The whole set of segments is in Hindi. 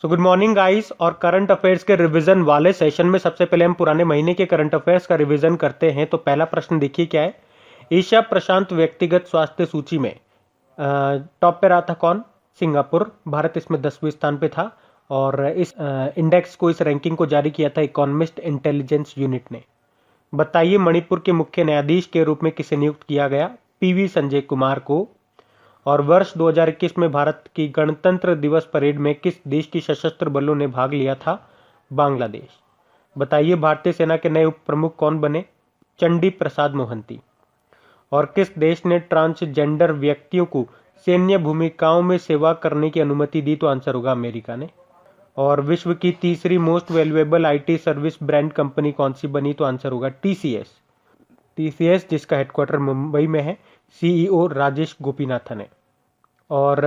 So good morning guys. और करंट अफेयर्स के रिवीजन वाले सेशन में सबसे पहले हम पुराने महीने के करंट अफेयर्स का रिवीजन करते हैं। तो पहला प्रश्न देखिए क्या है। एशिया प्रशांत व्यक्तिगत स्वास्थ्य सूची में टॉप पे रहा था कौन? सिंगापुर। भारत इसमें 10वें स्थान पे था और इस इंडेक्स को, इस रैंकिंग को जारी किया था इकोनॉमिस्ट इंटेलिजेंस यूनिट ने। बताइए मणिपुर के मुख्य न्यायाधीश के रूप में किसे नियुक्त किया गया? पीवी संजय कुमार को। और वर्ष 2021 में भारत की गणतंत्र दिवस परेड में किस देश की सशस्त्र बलों ने भाग लिया था? बांग्लादेश। बताइए भारतीय सेना के नए उप प्रमुख कौन बने? चंडी प्रसाद मोहंती। और किस देश ने ट्रांसजेंडर व्यक्तियों को सैन्य भूमिकाओं में सेवा करने की अनुमति दी? तो आंसर होगा अमेरिका ने। और विश्व की तीसरी most valuable IT service brand company कौन सी बनी? तो आंसर होगा टीसीएस। टीसीएस जिसका हेडक्वार्टर मुंबई में है, सीईओ राजेश गोपीनाथन है। और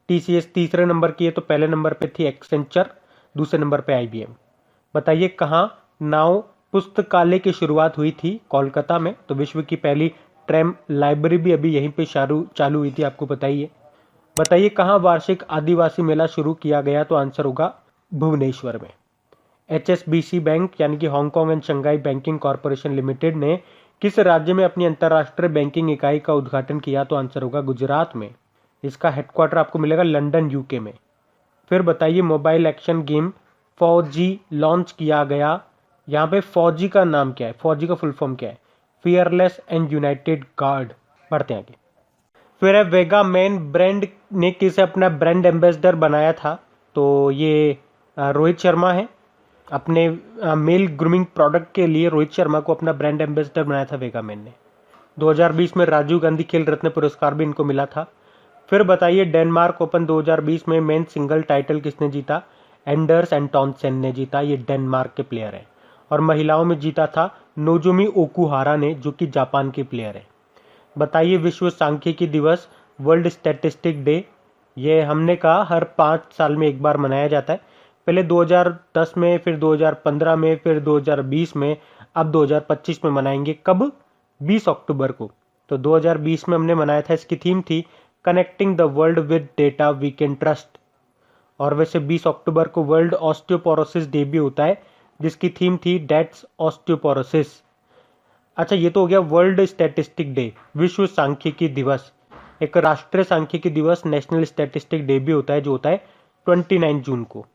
टीसीएस तीसरे नंबर की है, तो पहले नंबर पे थी एक्सेंचर, दूसरे नंबर पे आईबीएम। बताइए कहाँ नाव पुस्तकालय की शुरुआत हुई थी? कोलकाता में। तो विश्व की पहली ट्रैम लाइब्रेरी भी अभी यहीं पे चालू हुई थी, आपको बताइए। बताइए कहाँ वार्षिक आदिवासी मेला शुरू किया गया? तो आंसर होगा भुवनेश्वर में। एचएसबीसी बैंक यानी कि Hong Kong and Shanghai banking corporation limited ने किस राज्य में अपनी अंतर्राष्ट्रीय बैंकिंग इकाई का उद्घाटन किया? तो आंसर होगा गुजरात में। इसका हेडक्वार्टर आपको मिलेगा लंदन यूके में। फिर बताइए मोबाइल एक्शन गेम फौजी लॉन्च किया गया, यहाँ पे फौजी का नाम क्या है? फौजी का फुल फॉर्म क्या है? Fearless and United guard. बढ़ते हैं आगे। फिर वेगा मैन ब्रांड ने किसे अपना ब्रांड एम्बेसडर बनाया था? तो ये रोहित शर्मा है। अपने मेल ग्रूमिंग प्रोडक्ट के लिए रोहित शर्मा को अपना ब्रांड एम्बेसडर बनाया था वेगा मैन ने। 2020 में राजीव गांधी खेल रत्न पुरस्कार भी इनको मिला था। फिर बताइए डेनमार्क ओपन 2020 में मेन सिंगल टाइटल किसने जीता? एंडर्स एंटोनसेन ने जीता। ये डेनमार्क के प्लेयर है। और महिलाओं में जीता था नोजोमी ओकुहारा ने, जो कि जापान के प्लेयर है। बताइए विश्व सांख्यिकी दिवस, वर्ल्ड स्टैटिस्टिक डे, ये हमने कहा हर 5 साल में एक बार मनाया जाता है। पहले 2010 में, फिर 2015 में, फिर 2020 में, अब 2025 में मनाएंगे। कब? 20 अक्टूबर को। तो 2020 में हमने मनाया था, इसकी थीम थी connecting the world with data we can trust. और वैसे 20 अक्टूबर को वर्ल्ड ऑस्टियोपोरोसिस डे भी होता है, जिसकी थीम थी डेट्स ऑस्टियोपोरोसिस। अच्छा, ये तो हो गया वर्ल्ड स्टैटिस्टिक डे, विश्व सांख्यिकी दिवस। एक राष्ट्रीय सांख्यिकी दिवस, नेशनल स्टैटिस्टिक डे भी होता है, जो होता है 29 जून को।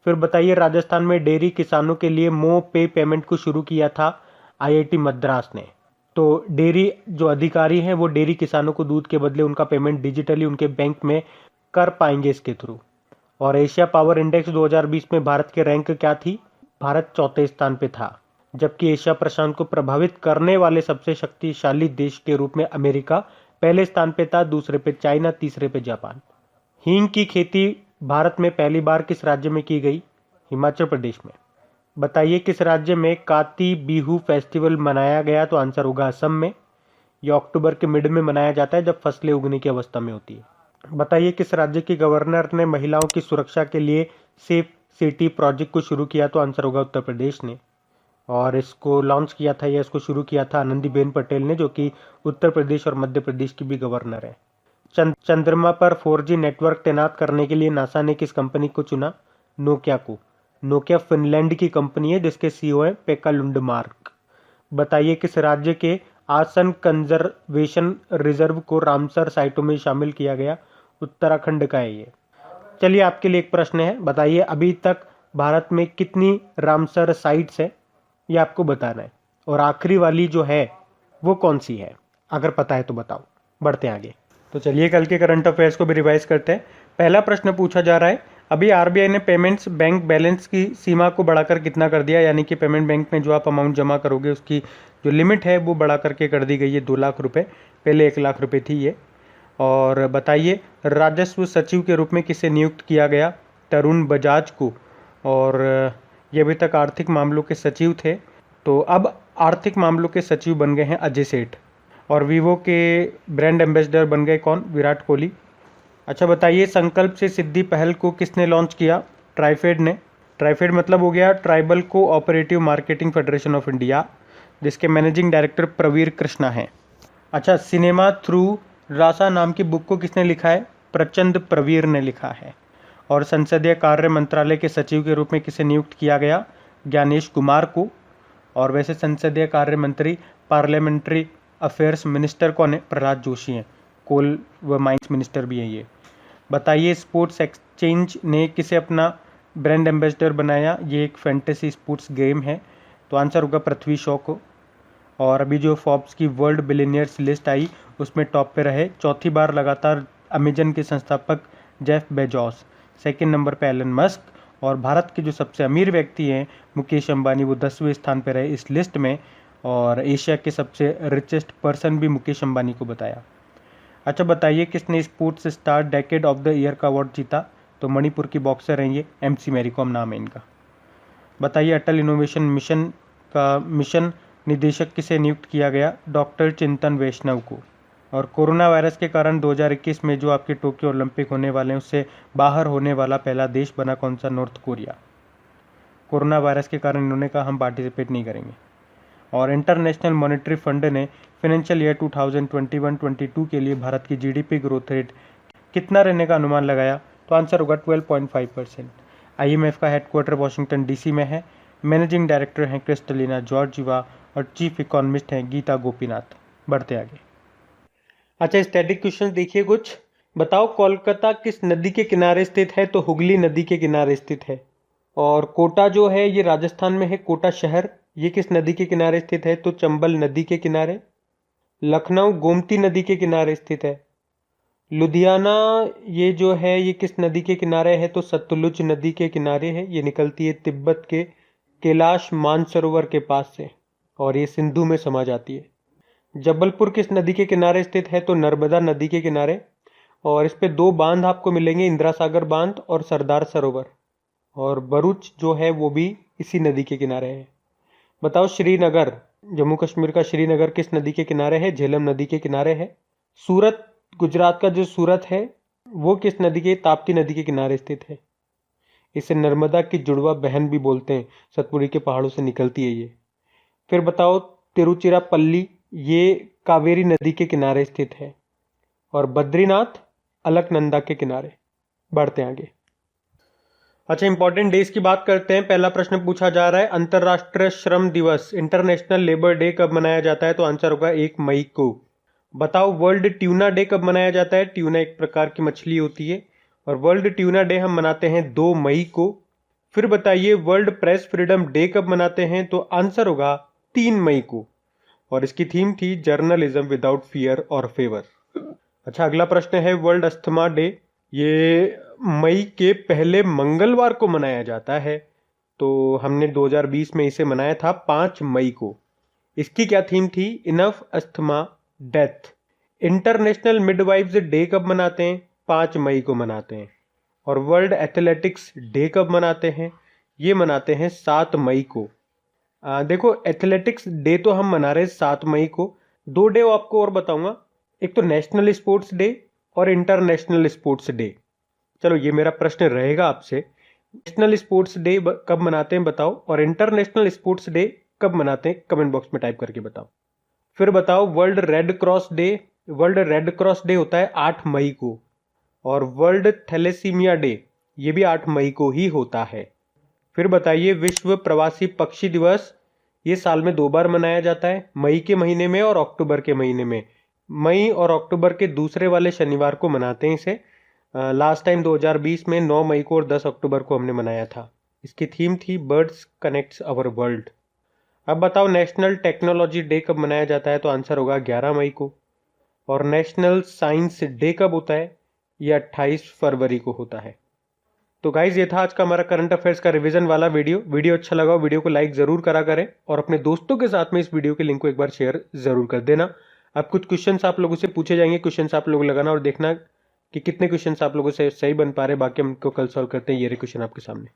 फिर बताइए राजस्थान में डेयरी किसानों के लिए मो पे पेमेंट को शुरू किया था आईआईटी मद्रास ने। तो डेयरी जो अधिकारी हैं वो डेयरी किसानों को दूध के बदले उनका पेमेंट डिजिटली उनके बैंक में कर पाएंगे इसके थ्रू। और एशिया पावर इंडेक्स 2020 में भारत की रैंक क्या थी? भारत 4थे स्थान पे था। जबकि एशिया प्रशांत को प्रभावित करने वाले सबसे शक्तिशाली देश के रूप में अमेरिका पहले स्थान पे था, दूसरे पे चाइना, तीसरे पे जापान। हींग की खेती भारत में पहली बार किस राज्य में की गई? हिमाचल प्रदेश में। बताइए किस राज्य में काती बिहू फेस्टिवल मनाया गया? तो आंसर होगा असम में। यह अक्टूबर के मिड में मनाया जाता है, जब फसलें उगने की अवस्था में होती है। बताइए किस राज्य के गवर्नर ने महिलाओं की सुरक्षा के लिए सेफ सिटी प्रोजेक्ट को शुरू किया? तो आंसर होगा उत्तर प्रदेश ने। और इसको लॉन्च किया था या इसको शुरू किया था आनंदीबेन पटेल ने, जो कि उत्तर प्रदेश और मध्य प्रदेश की भी गवर्नर है। चंद्रमा पर 4G नेटवर्क तैनात करने के लिए नासा ने किस कंपनी को चुना? नोकिया को। नोकिया फिनलैंड की कंपनी है, जिसके सीईओ है पेक्का लुंडमार्क। बताइए किस राज्य के आसन कंजर्वेशन रिजर्व को रामसर साइटों में शामिल किया गया? उत्तराखंड का है ये। चलिए आपके लिए एक प्रश्न है, बताइए अभी तक भारत में कितनी रामसर साइट्स है, ये आपको बताना है। और आखिरी वाली जो है वो कौन सी है? अगर पता है तो बताओ। बढ़ते हैं आगे। तो चलिए कल के करंट अफेयर्स को भी रिवाइज करते हैं। पहला प्रश्न पूछा जा रहा है, अभी आरबीआई ने पेमेंट्स बैंक बैलेंस की सीमा को बढ़ाकर कितना कर दिया? यानी कि पेमेंट बैंक में जो आप अमाउंट जमा करोगे उसकी जो लिमिट है वो बढ़ा करके कर दी गई है 2 लाख रुपए, पहले 1 लाख रुपए थी ये। और बताइए राजस्व सचिव के रूप में किसे नियुक्त किया गया? तरुण बजाज को। और ये अभी तक आर्थिक मामलों के सचिव थे, तो अब आर्थिक मामलों के सचिव बन गए हैं अजय सेठ। और वीवो के ब्रांड एम्बेसडर बन गए कौन? विराट कोहली। अच्छा बताइए संकल्प से सिद्धि पहल को किसने लॉन्च किया? ट्राइफेड ने। ट्राइफेड मतलब हो गया tribal cooperative marketing federation of India, जिसके मैनेजिंग डायरेक्टर प्रवीर कृष्णा हैं। अच्छा, सिनेमा थ्रू रासा नाम की बुक को किसने लिखा है? प्रचंड प्रवीर ने लिखा है। और संसदीय कार्य मंत्रालय के सचिव के रूप में किसे नियुक्त किया गया? ज्ञानेश कुमार को। और वैसे संसदीय कार्य मंत्री पार्लियामेंट्री अफेयर्स मिनिस्टर कौन है? प्रहलाद जोशी हैं। कोल व माइंस मिनिस्टर भी हैं ये। बताइए स्पोर्ट्स एक्सचेंज ने किसे अपना ब्रांड एम्बेसडर बनाया? ये एक फैंटेसी स्पोर्ट्स गेम है, तो आंसर होगा पृथ्वी शॉ को। और अभी जो फोर्ब्स की वर्ल्ड बिलियनियर्स लिस्ट आई उसमें टॉप पे रहे चौथी बार लगातार अमेजन के संस्थापक जेफ बेजोस, सेकंड नंबर पे एलन मस्क, और भारत के जो सबसे अमीर व्यक्ति हैं मुकेश अंबानी, वो 10वें स्थान पे रहे इस लिस्ट में। और एशिया के सबसे रिचेस्ट पर्सन भी मुकेश अंबानी को बताया। अच्छा बताइए किसने sports star decade of the year का अवार्ड जीता? तो मणिपुर की बॉक्सर हैं ये, MC मैरी कॉम नाम है इनका। बताइए अटल इनोवेशन मिशन का मिशन निदेशक किसे नियुक्त किया गया? डॉक्टर चिंतन वैष्णव को। और कोरोना वायरस के कारण 2021 में जो आपके टोक्यो ओलंपिक होने वाले हैं उससे बाहर होने वाला पहला देश बना कौन सा? North Korea. कोरोना वायरस के कारण इन्होंने कहा हम पार्टिसिपेट नहीं करेंगे। और इंटरनेशनल मॉनेटरी फंड ने फाइनेंशियल ईयर 2021-22 के लिए भारत की GDP ग्रोथ रेट कितना रहने का अनुमान लगाया? तो आंसर होगा 12.5%। IMF का हेडक्वार्टर वॉशिंगटन DC में है। मैनेजिंग डायरेक्टर हैं क्रिस्टलिना जॉर्जिवा और चीफ इकोनॉमिस्ट हैं गीता गोपीनाथ। बढ़ते आगे। अच्छा स्टैटिक क्वेश्चन देखिए कुछ। बताओ कोलकाता किस नदी के किनारे स्थित है? तो हुगली नदी के किनारे स्थित है। और कोटा जो है ये राजस्थान में है, कोटा शहर, ये किस नदी के किनारे स्थित है? तो चंबल नदी के किनारे। लखनऊ गोमती नदी के किनारे स्थित है। लुधियाना ये जो है ये किस नदी के किनारे है? तो सतलुज नदी के किनारे है। ये निकलती है तिब्बत के कैलाश मानसरोवर के पास से और ये सिंधु में समा जाती है। जबलपुर किस नदी के किनारे स्थित है? तो नर्मदा नदी के किनारे। और इस पे दो बांध आपको मिलेंगे, इंदिरा सागर बांध और सरदार सरोवर। और भरूच जो है वो भी इसी नदी के किनारे है। बताओ श्रीनगर, जम्मू कश्मीर का श्रीनगर किस नदी के किनारे है? झेलम नदी के किनारे है। सूरत, गुजरात का जो सूरत है वो किस नदी के? ताप्ती नदी के किनारे स्थित है। इसे नर्मदा की जुड़वा बहन भी बोलते हैं, सतपुड़ी के पहाड़ों से निकलती है ये। फिर बताओ तिरुचिरापल्ली, ये कावेरी नदी के किनारे स्थित है। और बद्रीनाथ अलकनंदा के किनारे। बढ़ते आगे। अच्छा इंपॉर्टेंट डेज की बात करते हैं। पहला प्रश्न पूछा जा रहा है अंतरराष्ट्रीय श्रम दिवस, इंटरनेशनल लेबर डे कब मनाया जाता है? तो आंसर होगा 1 मई को। बताओ वर्ल्ड ट्यूना डे कब मनाया जाता है? ट्यूना एक प्रकार की मछली होती है और वर्ल्ड ट्यूना डे हम मनाते हैं 2 मई को। फिर बताइए वर्ल्ड प्रेस फ्रीडम डे कब मनाते हैं? तो आंसर होगा 3 मई को और इसकी थीम थी जर्नलिज्म विदाउट फियर और फेवर। अच्छा अगला प्रश्न है वर्ल्ड अस्थमा डे, ये मई के पहले मंगलवार को मनाया जाता है, तो हमने 2020 में इसे मनाया था 5 मई को। इसकी क्या थीम थी? Enough asthma death. International midwives day कब मनाते हैं? 5 मई को मनाते हैं। और वर्ल्ड एथलेटिक्स डे कब मनाते हैं? ये मनाते हैं 7 मई को। देखो एथलेटिक्स डे तो हम मना रहे हैं 7 मई को। 2 डे आपको और बताऊंगा, एक तो नेशनल स्पोर्ट्स डे और इंटरनेशनल स्पोर्ट्स डे। चलो ये मेरा प्रश्न रहेगा आपसे, नेशनल स्पोर्ट्स डे कब मनाते हैं बताओ, और इंटरनेशनल स्पोर्ट्स डे कब मनाते हैं? कमेंट बॉक्स में टाइप करके बताओ। फिर बताओ world red cross day, world red cross day होता है 8 मई को। और वर्ल्ड थैलेसीमिया डे ये भी 8 मई को ही होता है। फिर बताइए विश्व प्रवासी पक्षी दिवस, ये साल में 2 बार मनाया जाता है, मई के महीने में और अक्टूबर के महीने में। मई और अक्टूबर के दूसरे वाले शनिवार को मनाते हैं इसे। लास्ट टाइम 2020 में 9 मई को और 10 अक्टूबर को हमने मनाया था। इसकी थीम थी बर्ड्स कनेक्ट्स अवर वर्ल्ड। अब बताओ नेशनल टेक्नोलॉजी डे कब मनाया जाता है? तो आंसर होगा 11 मई को। और नेशनल साइंस डे कब होता है? ये 28 फरवरी को होता है। तो गाइज ये था आज का हमारा करंट अफेयर्स का रिवीजन वाला वीडियो अच्छा लगा हो वीडियो को लाइक जरूर करा करें और अपने दोस्तों के साथ में इस वीडियो के लिंक को एक बार शेयर जरूर कर देना। अब कुछ क्वेश्चंस आप लोगों से पूछे जाएंगे, क्वेश्चंस आप लोग लगाना और देखना कि कितने क्वेश्चंस आप लोगों से सही बन पा रहे, बाकी हम इनको कल सॉल्व करते हैं। ये रहे क्वेश्चन आपके सामने।